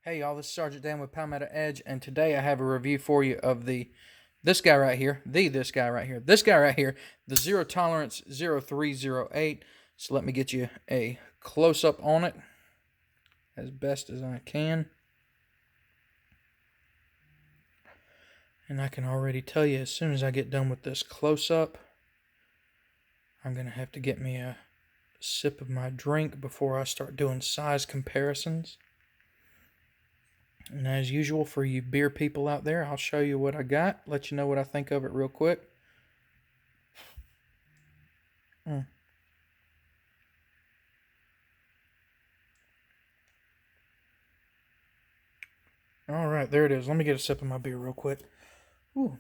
Hey y'all, this is Sergeant Dan with Palmetto Edge, and today I have a review for you of this guy right here, the Zero Tolerance 0308. So let me get you a close up on it as best as I can. And I can already tell you, as soon as I get done with this close up, I'm gonna have to get me a sip of my drink before I start doing size comparisons. And as usual, for you beer people out there, I'll show you what I got, let you know what I think of it real quick. All right, there it is. Let me get a sip of my beer real quick. Ooh.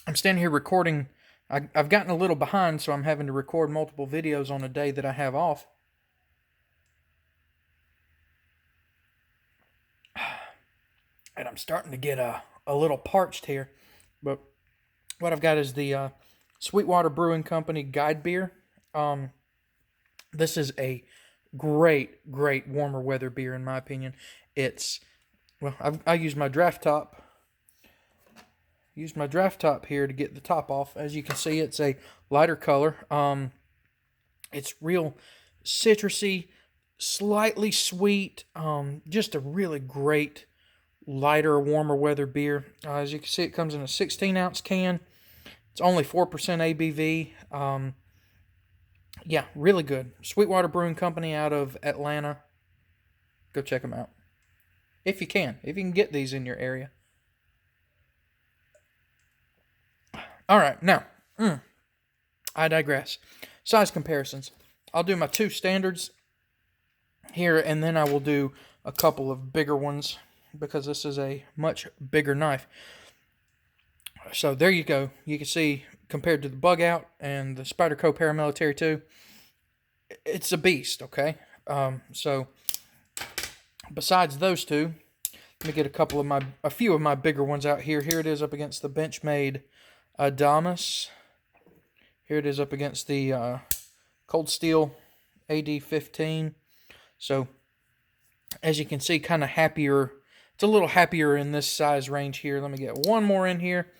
I'm standing here recording. I've gotten a little behind, so I'm having to record multiple videos on a day that I have off. And I'm starting to get a little parched here. But what I've got is the Sweetwater Brewing Company Guide Beer. This is a great warmer weather beer in my opinion. It's, well, I used my draft top. Used my draft top here to get the top off. As you can see, it's a lighter color. It's real citrusy, slightly sweet. Just a really great lighter, warmer weather beer. As you can see, it comes in a 16-ounce can. It's only 4% ABV. Yeah, really good. Sweetwater Brewing Company out of Atlanta. Go check them out. If you can get these in your area. All right, now, I digress. Size comparisons. I'll do my two standards here, and then I will do a couple of bigger ones, because this is a much bigger knife. So there you go. You can see, compared to the Bug Out and the Spyderco Paramilitary 2, it's a beast, okay? So besides those two, let me get a few of my bigger ones out here. Here it is up against the Benchmade Adamas. Here it is up against the Cold Steel AD-15. So as you can see, kind of happier. It's a little happier in this size range here. Let me get one more in here.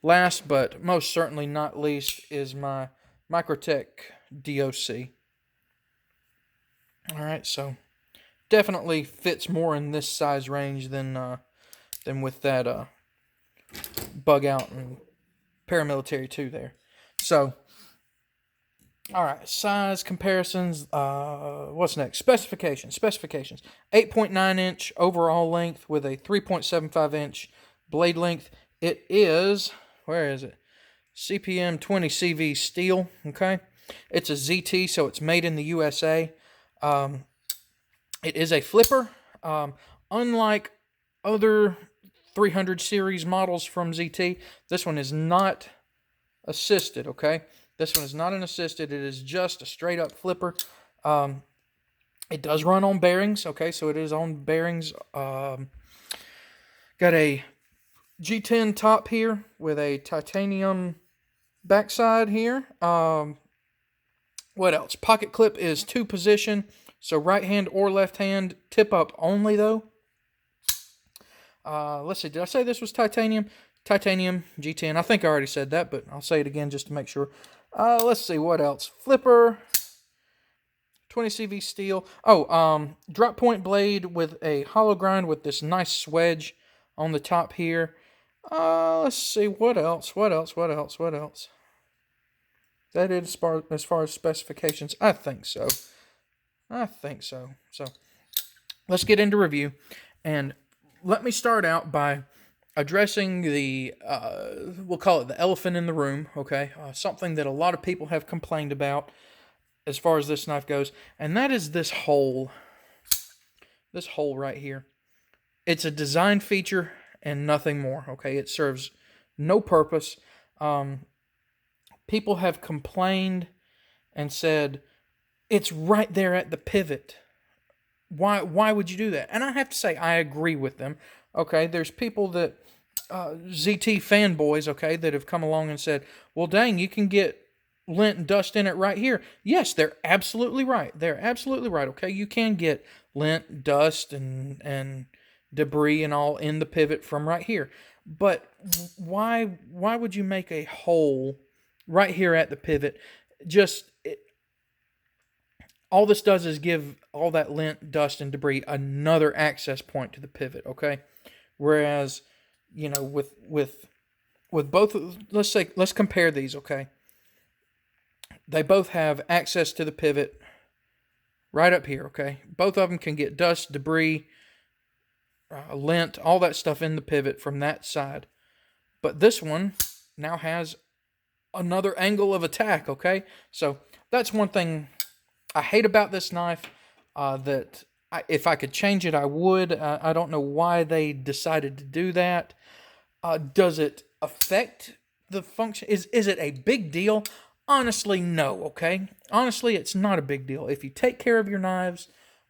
Last but most certainly not least is my Microtech DOC. All right, so definitely fits more in this size range than with that Bug Out and Paramilitary 2 there. So, all right, size comparisons. What's next? Specifications. 8.9-inch overall length with a 3.75-inch blade length. It is, where is it? CPM 20 CV steel, okay? It's a ZT, so it's made in the USA. It is a flipper. Unlike other 300 series models from ZT, this one is not assisted, okay? This one is not an assisted. It is just a straight up flipper. It does run on bearings, okay? So it is on bearings. Got a G10 top here with a titanium backside here. What else? Pocket clip is 2-position, so right hand or left hand, tip up only though. Let's see, did I say this was titanium? Titanium G10. I think I already said that, but I'll say it again just to make sure. Let's see, what else? Flipper, 20 CV steel. Oh, drop point blade with a hollow grind with this nice swedge on the top here. Let's see, what else? That is as far as specifications. I think so. So, let's get into review. And let me start out by addressing the, we'll call it the elephant in the room, okay? Something that a lot of people have complained about as far as this knife goes, and that is this hole. This hole right here. It's a design feature and nothing more, okay? It serves no purpose. People have complained and said, it's right there at the pivot. Why would you do that? And I have to say, I agree with them. Okay, there's people that, ZT fanboys, okay, that have come along and said, well, dang, you can get lint and dust in it right here. Yes, they're absolutely right. Okay, you can get lint, dust, and debris and all in the pivot from right here. But why would you make a hole right here at the pivot? All this does is give all that lint, dust, and debris another access point to the pivot, okay? Whereas, with both, let's compare these, okay? They both have access to the pivot right up here, okay? Both of them can get dust, debris, lint, all that stuff in the pivot from that side. But this one now has another angle of attack, okay? So that's one thing I hate about this knife, if I could change it, I would. I don't know why they decided to do that. Does it affect the function? Is it a big deal? Honestly, no, okay? Honestly, it's not a big deal. If you take care of your knives,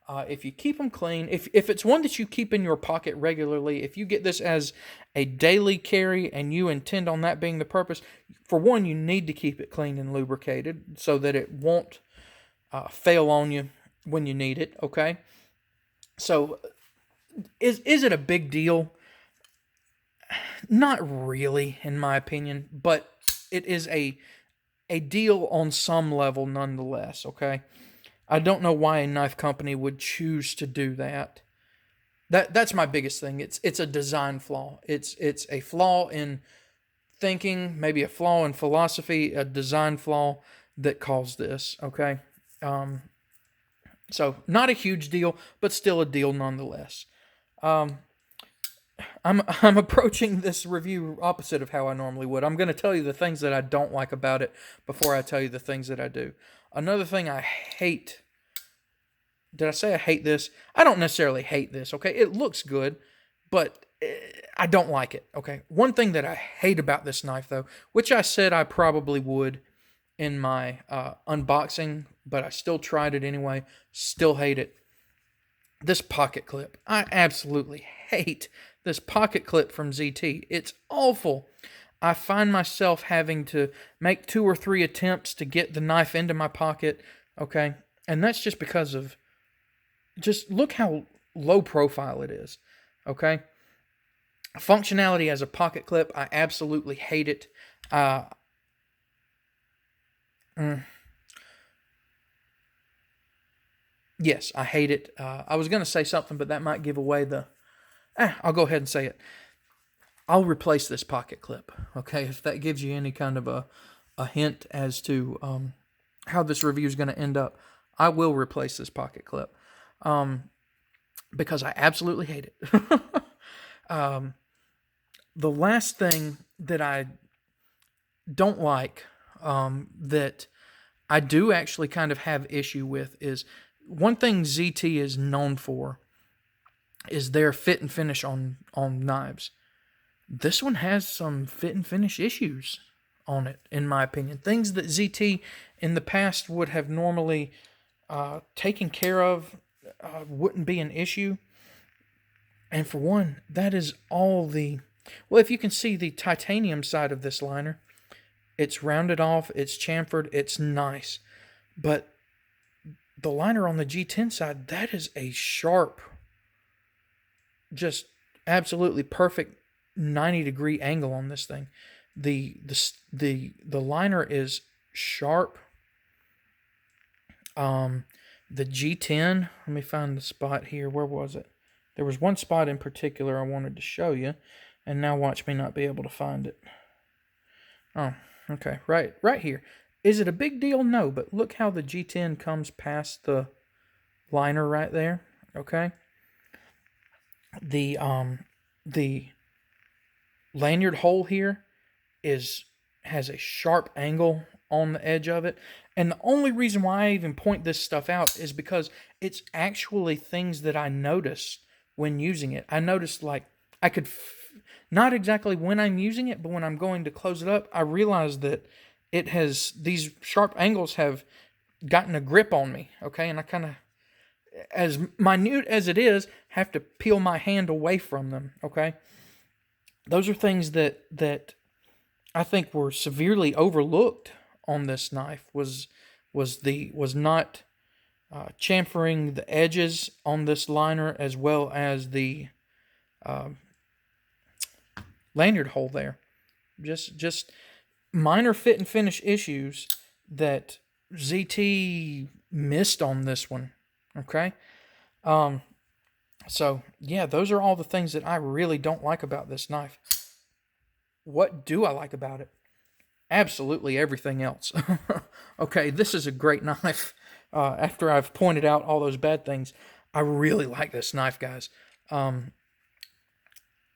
if you keep them clean, if it's one that you keep in your pocket regularly, if you get this as a daily carry and you intend on that being the purpose, for one, you need to keep it clean and lubricated so that it won't fail on you when you need it, okay? So, is it a big deal? Not really, in my opinion, but it is a deal on some level nonetheless, okay? I don't know why a knife company would choose to do that. That's my biggest thing. It's a design flaw. It's a flaw in thinking, maybe a flaw in philosophy, a design flaw that caused this, okay? So not a huge deal, but still a deal nonetheless. I'm approaching this review opposite of how I normally would. I'm going to tell you the things that I don't like about it before I tell you the things that I do. Another thing I hate. Did I say I hate this? I don't necessarily hate this, okay? It looks good, but I don't like it, okay? One thing that I hate about this knife, though, which I said I probably would in my unboxing, but I still tried it anyway, still hate it. This pocket clip. I absolutely hate this pocket clip from ZT. It's awful. I find myself having to make 2 or 3 attempts to get the knife into my pocket, okay? And that's just because of, just look how low profile it is, okay? Functionality as a pocket clip, I absolutely hate it. Yes, I hate it. I was going to say something, but that might give away the... I'll go ahead and say it. I'll replace this pocket clip, okay? If that gives you any kind of a hint as to how this review is going to end up, I will replace this pocket clip because I absolutely hate it. The last thing that I don't like, that I do actually kind of have issue with, is one thing ZT is known for is their fit and finish on knives. This one has some fit and finish issues on it, in my opinion. Things that ZT in the past would have normally taken care of wouldn't be an issue. And for one, that is all the... Well, if you can see the titanium side of this liner, it's rounded off, it's chamfered, it's nice. But the liner on the G10 side, that is a sharp, just absolutely perfect 90-degree angle on this thing. The liner is sharp. The G10, let me find the spot here. Where was it? There was one spot in particular I wanted to show you, and now watch me not be able to find it. Oh, okay, right here. Is it a big deal? No, but look how the G10 comes past the liner right there, okay? The lanyard hole here has a sharp angle on the edge of it. And the only reason why I even point this stuff out is because it's actually things that I noticed when using it. I noticed, like, I could, not exactly when I'm using it, but when I'm going to close it up, I realized that it has, these sharp angles have gotten a grip on me, okay? And I kind of, as minute as it is, have to peel my hand away from them, okay? Those are things that I think were severely overlooked on this knife, was not chamfering the edges on this liner, as well as the lanyard hole there. Just minor fit and finish issues that ZT missed on this one. Okay. So yeah, those are all the things that I really don't like about this knife. What do I like about it? Absolutely everything else. Okay, this is a great knife. After I've pointed out all those bad things, I really like this knife, guys.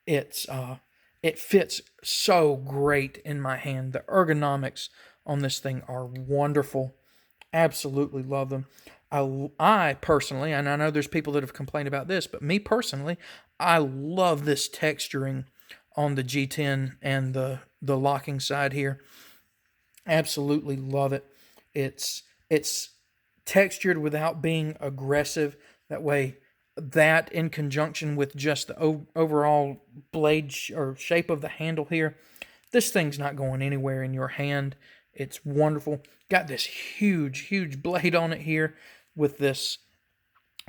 It fits so great in my hand. The ergonomics on this thing are wonderful. Absolutely love them. I personally, and I know there's people that have complained about this, but me personally, I love this texturing on the G10 and the locking side here. Absolutely love it. It's textured without being aggressive. That way, that in conjunction with just the overall blade or shape of the handle here, this thing's not going anywhere in your hand. It's wonderful. Got this huge blade on it here with this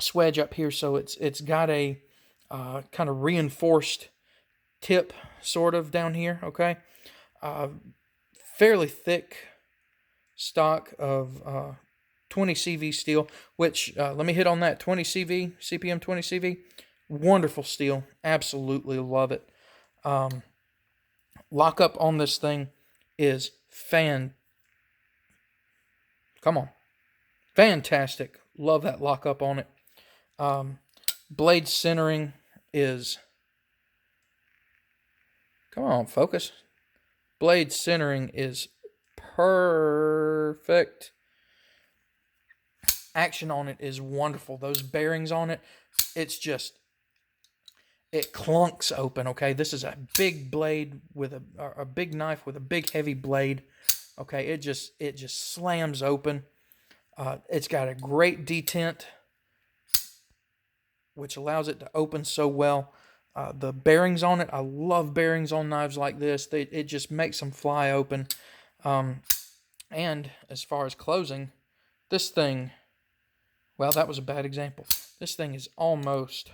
swedge up here, so it's got a kind of reinforced tip sort of down here. Okay, fairly thick stock of 20 CV steel, which let me hit on that 20 CV, CPM 20 CV. Wonderful steel. Absolutely love it. Lockup on this thing is fantastic. Love that lockup on it. Blade centering is, come on, focus. Blade centering is perfect. Action on it is wonderful. Those bearings on it, it clunks open. Okay, this is a big blade with a big knife with a big heavy blade. Okay, it just slams open. It's got a great detent, which allows it to open so well. The bearings on it, I love bearings on knives like this. It just makes them fly open. And as far as closing, this thing, well, that was a bad example. This thing is almost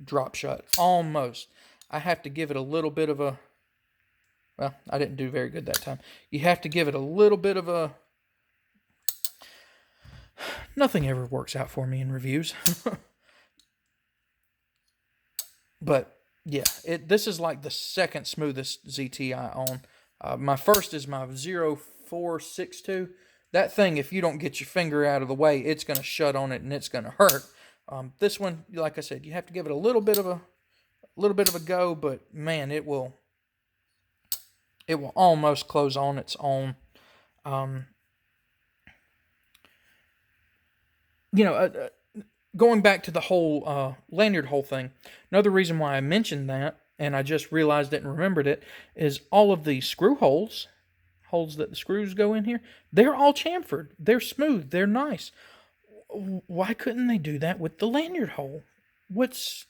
drop shut. Almost. I have to give it a little bit of a, well, I didn't do very good that time. You have to give it a little bit of a, nothing ever works out for me in reviews. But yeah, this is like the second smoothest ZT I own. My first is my 0462. That thing, if you don't get your finger out of the way, it's going to shut on it and it's going to hurt. This one, like I said, you have to give it a little bit of a go, but man, it will almost close on its own. Going back to the whole lanyard hole thing, another reason why I mentioned that, and I just realized it and remembered it, is all of the screw holes that the screws go in here, they're all chamfered. They're smooth. They're nice. Why couldn't they do that with the lanyard hole? What's,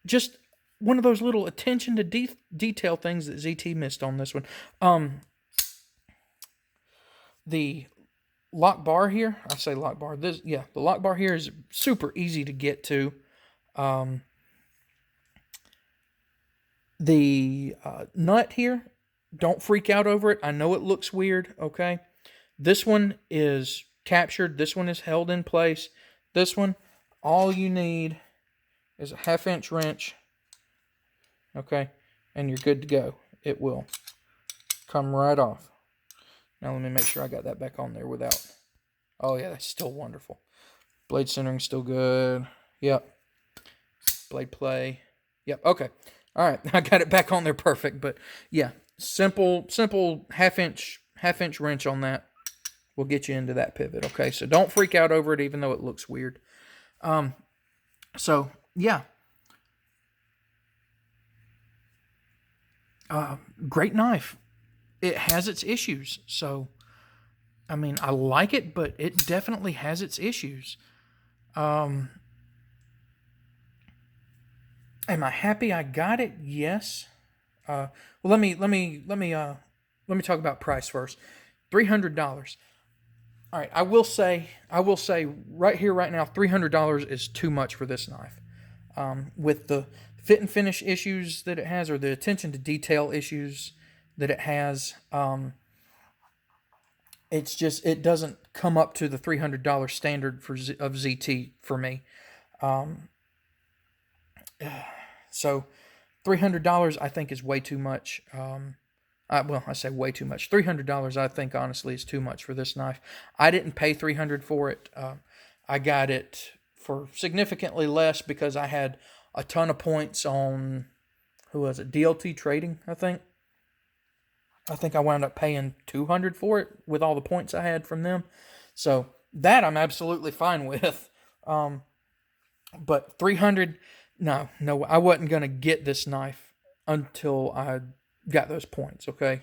just one of those little attention to detail things that ZT missed on this one. The lock bar here, I say lock bar, the lock bar here is super easy to get to. The nut here, don't freak out over it. I know it looks weird, okay? This one is captured. This one is held in place. This one, all you need is a 1/2 inch wrench, okay? And you're good to go. It will come right off. Now let me make sure I got that back on there without... Oh yeah, that's still wonderful. Blade centering still good. Yep. Blade play. Yep, okay. All right, I got it back on there perfect. But yeah, simple 1/2 inch wrench on that will get you into that pivot, okay? So don't freak out over it, even though it looks weird. So yeah. Great knife. It has its issues, so I mean, I like it, but it definitely has its issues. Am I happy I got it? Yes. Well, let me talk about price first. $300. All right, I will say right here, right now, $300 is too much for this knife. with the fit and finish issues that it has, or the attention to detail issues that it has. It's just, it doesn't come up to the $300 standard of ZT for me. So $300 I think is way too much. I say way too much. $300 I think honestly is too much for this knife. I didn't pay $300 for it. I got it for significantly less because I had a ton of points on, who was it, DLT Trading, I think. I think I wound up paying $200 for it with all the points I had from them. So that I'm absolutely fine with. But $300, no, I wasn't going to get this knife until I got those points, okay?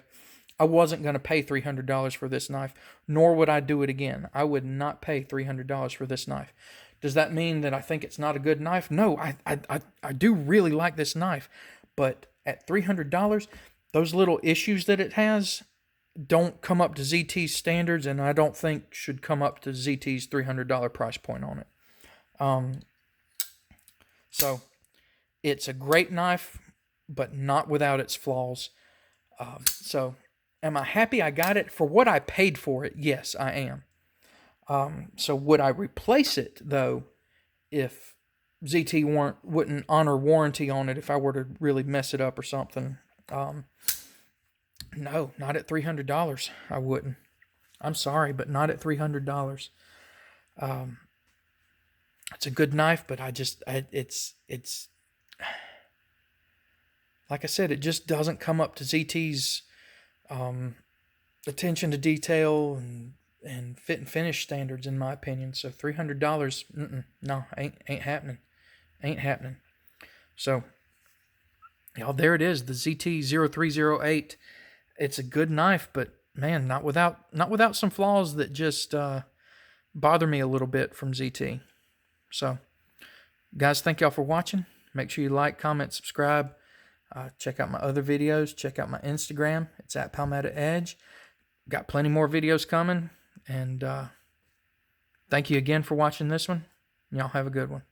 I wasn't going to pay $300 for this knife, nor would I do it again. I would not pay $300 for this knife. Does that mean that I think it's not a good knife? No, I do really like this knife, but at $300, those little issues that it has don't come up to ZT's standards, and I don't think should come up to ZT's $300 price point on it. So it's a great knife, but not without its flaws. So am I happy I got it? For what I paid for it, yes, I am. So would I replace it, though, if ZT wouldn't honor warranty on it if I were to really mess it up or something? No, not at $300. I wouldn't. I'm sorry, but not at $300. It's a good knife, but it's like I said, it just doesn't come up to ZT's attention to detail and fit and finish standards, in my opinion. So $300, no, ain't happening. Ain't happening. So, y'all, there it is, the ZT-0308. It's a good knife, but man, not without some flaws that just bother me a little bit from ZT. So, guys, thank y'all for watching. Make sure you like, comment, subscribe. Check out my other videos. Check out my Instagram. It's at Palmetto Edge. Got plenty more videos coming. And thank you again for watching this one. Y'all have a good one.